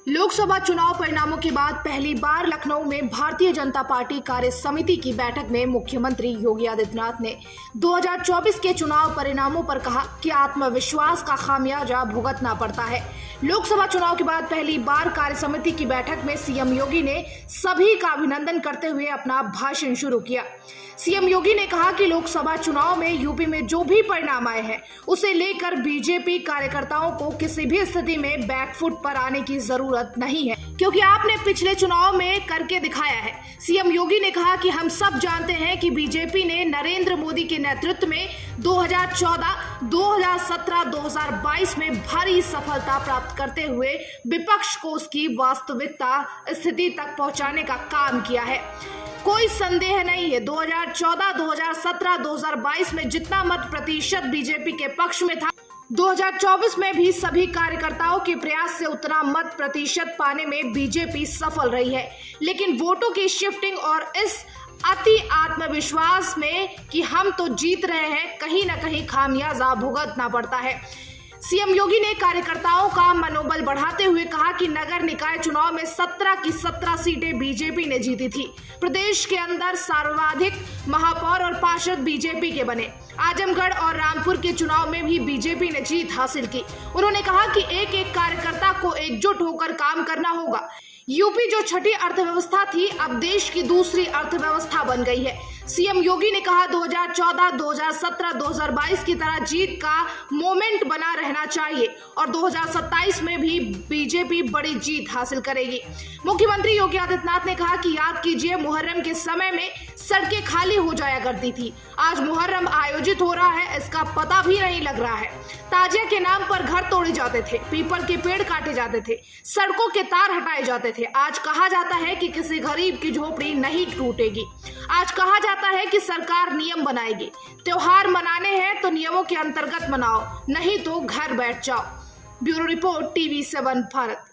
लोकसभा चुनाव परिणामों के बाद पहली बार लखनऊ में भारतीय जनता पार्टी कार्य समिति की बैठक में मुख्यमंत्री योगी आदित्यनाथ ने 2024 के चुनाव परिणामों पर कहा कि आत्मविश्वास का खामियाजा भुगतना पड़ता है। लोकसभा चुनाव के बाद पहली बार कार्य समिति की बैठक में सीएम योगी ने सभी का अभिनंदन करते हुए अपना भाषण शुरू किया। सीएम योगी ने कहा कि लोकसभा चुनाव में यूपी में जो भी परिणाम आए हैं उसे लेकर बीजेपी कार्यकर्ताओं को किसी भी स्थिति में बैकफुट पर आने की जरूरत नहीं है, क्योंकि आपने पिछले चुनाव में करके दिखाया है। सीएम योगी ने कहा कि हम सब जानते हैं कि बीजेपी ने नरेंद्र मोदी के नेतृत्व में 2014, 2017, 2022 में भारी सफलता प्राप्त करते हुए विपक्ष को उसकी वास्तविकता स्थिति तक पहुंचाने का काम किया है। कोई संदेह नहीं है, 2014, 2017, 2022 में जितना मत प्रतिशत बीजेपी के पक्ष में था, 2024 में भी सभी कार्यकर्ताओं के प्रयास से उतना मत प्रतिशत पाने में बीजेपी सफल रही है। लेकिन वोटों की शिफ्टिंग और इस अति आत्मविश्वास में कि हम तो जीत रहे हैं, कहीं ना कहीं खामियाजा भुगतना पड़ता है। सीएम योगी ने कार्यकर्ताओं का मनोबल बढ़ाते हुए कहा कि नगर निकाय चुनाव में 17 की 17 सीटें बीजेपी ने जीती थी। प्रदेश के अंदर सर्वाधिक महापौर और पार्षद बीजेपी के बने। आजमगढ़ और रामपुर के चुनाव में भी बीजेपी ने जीत हासिल की। उन्होंने कहा कि एक एक कार्यकर्ता को एकजुट होकर काम करना होगा। यूपी जो छठी अर्थव्यवस्था थी, अब देश की दूसरी अर्थव्यवस्था बन गई है। सीएम योगी ने कहा 2014, 2017, 2022 की तरह जीत का मोमेंट बना रहना चाहिए और 2027 में भी बीजेपी बड़ी जीत हासिल करेगी। मुख्यमंत्री योगी आदित्यनाथ ने कहा कि याद कीजिए, मुहर्रम के समय में सड़कें खाली हो जाया करती थी। आज मुहर्रम आयोजित हो रहा है, इसका पता भी नहीं लग रहा है। ताजिया के नाम पर घर तोड़े जाते थे, पीपल के पेड़ काटे जाते थे, सड़कों के तार हटाए जाते थे। आज कहा जाता है कि किसी गरीब की झोपड़ी नहीं टूटेगी। आज कहा जाता है कि सरकार नियम बनाएगी। त्योहार मनाने हैं तो नियमों के अंतर्गत मनाओ, नहीं तो घर बैठ जाओ। Bureau report, TV7 Bharat.